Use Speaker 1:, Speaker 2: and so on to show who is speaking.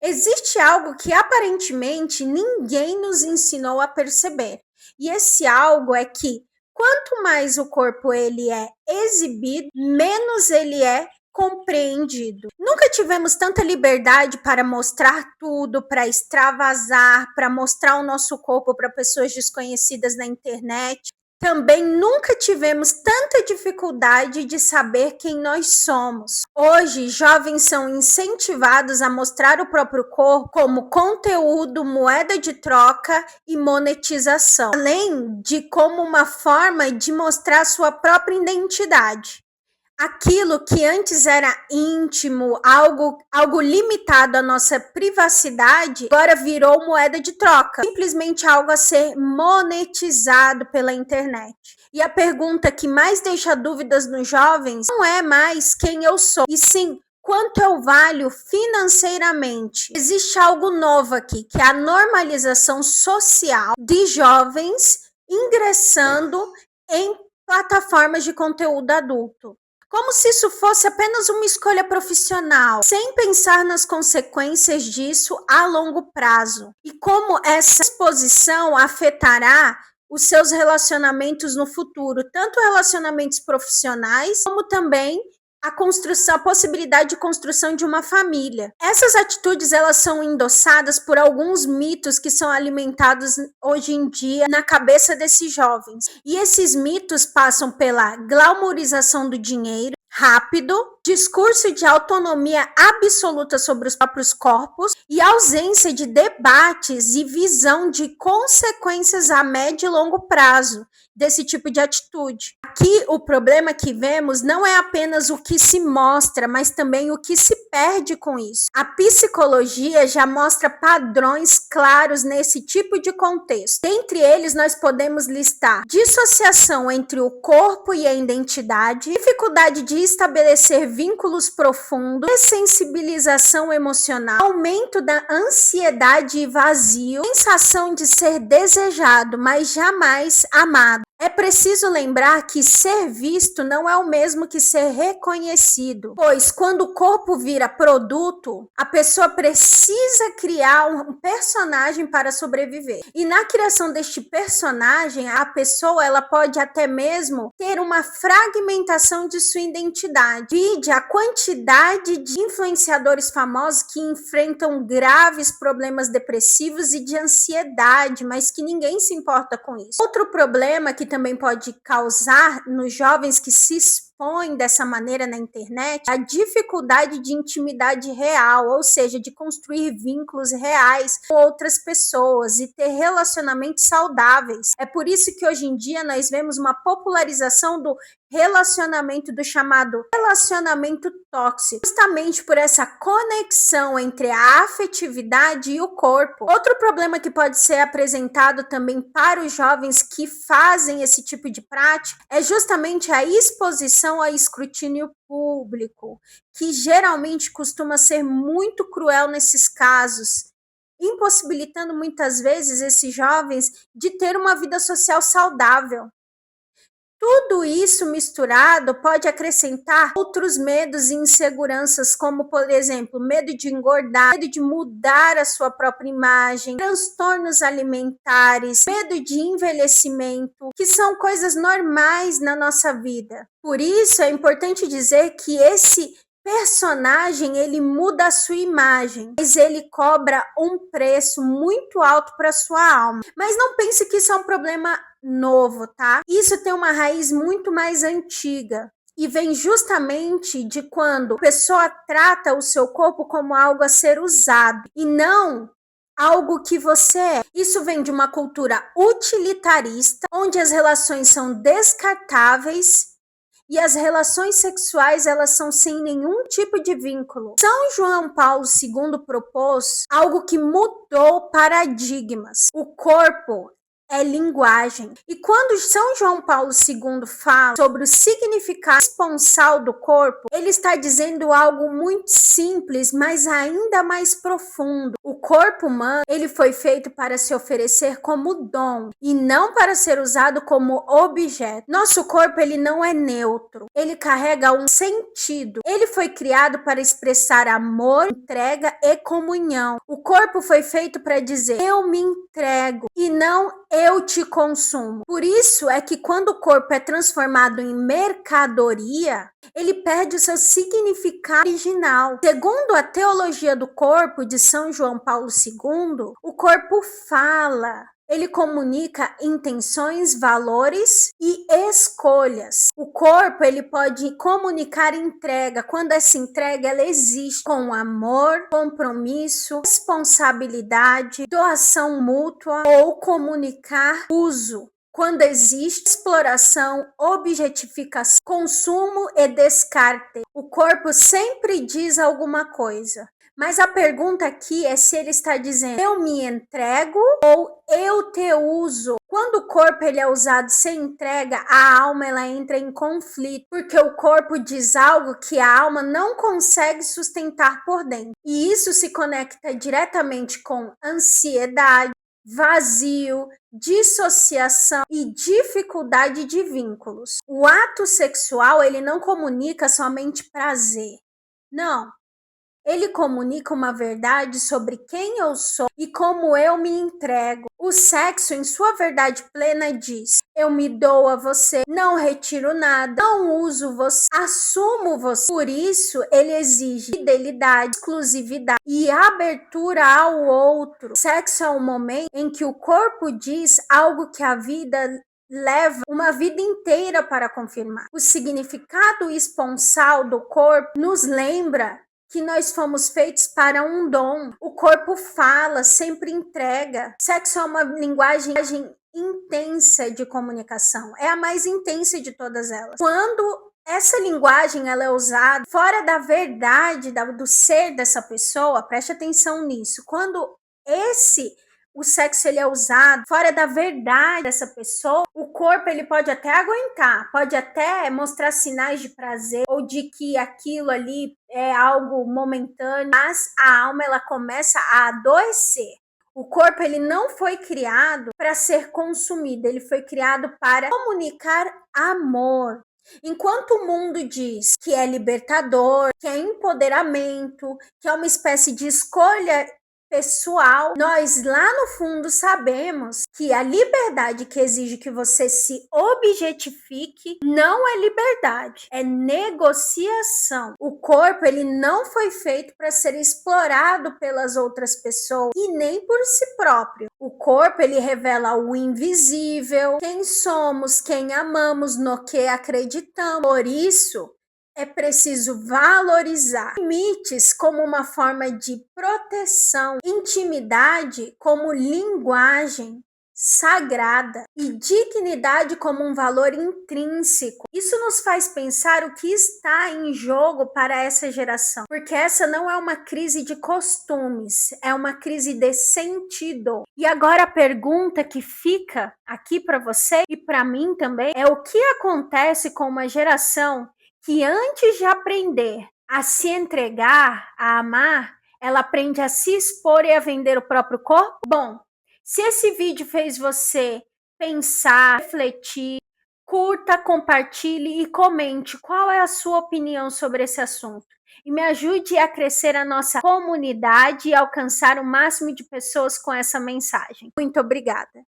Speaker 1: Existe algo que aparentemente ninguém nos ensinou a perceber. E esse algo é que quanto mais o corpo ele é exibido, menos ele é compreendido. Nunca tivemos tanta liberdade para mostrar tudo, para extravasar, para mostrar o nosso corpo para pessoas desconhecidas na internet. Também nunca tivemos tanta dificuldade de saber quem nós somos. Hoje, jovens são incentivados a mostrar o próprio corpo como conteúdo, moeda de troca e monetização, além de como uma forma de mostrar sua própria identidade. Aquilo que antes era íntimo, algo limitado à nossa privacidade, agora virou moeda de troca, simplesmente algo a ser monetizado pela internet. E a pergunta que mais deixa dúvidas nos jovens não é mais quem eu sou, e sim quanto eu valho financeiramente. Existe algo novo aqui, que é a normalização social de jovens ingressando em plataformas de conteúdo adulto. Como se isso fosse apenas uma escolha profissional, sem pensar nas consequências disso a longo prazo. E como essa exposição afetará os seus relacionamentos no futuro, tanto relacionamentos profissionais, como também a possibilidade de construção de uma família. Essas atitudes, elas são endossadas por alguns mitos que são alimentados hoje em dia na cabeça desses jovens. E esses mitos passam pela glamourização do dinheiro rápido, discurso de autonomia absoluta sobre os próprios corpos e ausência de debates e visão de consequências a médio e longo prazo desse tipo de atitude. Aqui o problema que vemos não é apenas o que se mostra, mas também o que se perde com isso. A psicologia já mostra padrões claros nesse tipo de contexto. Dentre eles, nós podemos listar dissociação entre o corpo e a identidade, dificuldade de estabelecer vínculos profundos, dessensibilização emocional, aumento da ansiedade e vazio, sensação de ser desejado, mas jamais amado. É preciso lembrar que ser visto não é o mesmo que ser reconhecido, pois quando o corpo vira produto, a pessoa precisa criar um personagem para sobreviver. E na criação deste personagem, a pessoa ela pode até mesmo ter uma fragmentação de sua identidade. Vide a quantidade de influenciadores famosos que enfrentam graves problemas depressivos e de ansiedade, mas que ninguém se importa com isso. Outro problema que também pode causar nos jovens que se expõem dessa maneira na internet a dificuldade de intimidade real, ou seja, de construir vínculos reais com outras pessoas e ter relacionamentos saudáveis. É por isso que hoje em dia nós vemos uma popularização do relacionamento, do chamado relacionamento tóxico, justamente por essa conexão entre a afetividade e o corpo. Outro problema que pode ser apresentado também para os jovens que fazem esse tipo de prática é justamente a exposição a escrutínio público, que geralmente costuma ser muito cruel nesses casos, impossibilitando muitas vezes esses jovens de ter uma vida social saudável. Tudo isso misturado pode acrescentar outros medos e inseguranças, como, por exemplo, medo de engordar, medo de mudar a sua própria imagem, transtornos alimentares, medo de envelhecimento, que são coisas normais na nossa vida. Por isso, é importante dizer que esse personagem, ele muda a sua imagem, mas ele cobra um preço muito alto para sua alma. Mas não pense que isso é um problema novo, tá? Isso tem uma raiz muito mais antiga e vem justamente de quando a pessoa trata o seu corpo como algo a ser usado e não algo que você é. Isso vem de uma cultura utilitarista, onde as relações são descartáveis e as relações sexuais, elas são sem nenhum tipo de vínculo. São João Paulo II propôs algo que mudou paradigmas. O corpo é linguagem. E quando São João Paulo II fala sobre o significado esponsal do corpo, ele está dizendo algo muito simples, mas ainda mais profundo. O corpo humano, ele foi feito para se oferecer como dom e não para ser usado como objeto. Nosso corpo, ele não é neutro. Ele carrega um sentido. Ele foi criado para expressar amor, entrega e comunhão. O corpo foi feito para dizer: eu me entrego e não eu te consumo. Por isso é que quando o corpo é transformado em mercadoria, ele perde o seu significado original. Segundo a teologia do corpo de São João Paulo II, o corpo fala. Ele comunica intenções, valores e escolhas. O corpo, ele pode comunicar entrega, quando essa entrega ela existe com amor, compromisso, responsabilidade, doação mútua, ou comunicar uso, quando existe exploração, objetificação, consumo e descarte. O corpo sempre diz alguma coisa. Mas a pergunta aqui é se ele está dizendo: eu me entrego ou eu te uso. Quando o corpo ele é usado sem entrega, a alma ela entra em conflito, porque o corpo diz algo que a alma não consegue sustentar por dentro. E isso se conecta diretamente com ansiedade, vazio, dissociação e dificuldade de vínculos. O ato sexual, ele não comunica somente prazer. Não. Ele comunica uma verdade sobre quem eu sou e como eu me entrego. O sexo, em sua verdade plena, diz: eu me dou a você, não retiro nada, não uso você, assumo você. Por isso, ele exige fidelidade, exclusividade e abertura ao outro. Sexo é um momento em que o corpo diz algo que a vida leva uma vida inteira para confirmar. O significado esponsal do corpo nos lembra que nós fomos feitos para um dom. O corpo fala, sempre entrega. Sexo é uma linguagem intensa de comunicação. É a mais intensa de todas elas. Quando essa linguagem ela é usada fora da verdade do ser dessa pessoa, preste atenção nisso. Quando o sexo ele é usado fora da verdade dessa pessoa, o corpo ele pode até aguentar, pode até mostrar sinais de prazer ou de que aquilo ali é algo momentâneo, mas a alma ela começa a adoecer. O corpo ele não foi criado para ser consumido, ele foi criado para comunicar amor. Enquanto o mundo diz que é libertador, que é empoderamento, que é uma espécie de escolha pessoal, nós lá no fundo sabemos que a liberdade que exige que você se objetifique não é liberdade, é negociação. O corpo ele não foi feito para ser explorado pelas outras pessoas e nem por si próprio. O corpo ele revela o invisível, quem somos, quem amamos, no que acreditamos. Por isso, é preciso valorizar limites como uma forma de proteção, intimidade como linguagem sagrada e dignidade como um valor intrínseco. Isso nos faz pensar o que está em jogo para essa geração, porque essa não é uma crise de costumes, é uma crise de sentido. E agora a pergunta que fica aqui para você e para mim também é: o que acontece com uma geração que antes de aprender a se entregar, a amar, ela aprende a se expor e a vender o próprio corpo? Bom, se esse vídeo fez você pensar, refletir, curta, compartilhe e comente qual é a sua opinião sobre esse assunto. E me ajude a crescer a nossa comunidade e alcançar o máximo de pessoas com essa mensagem. Muito obrigada.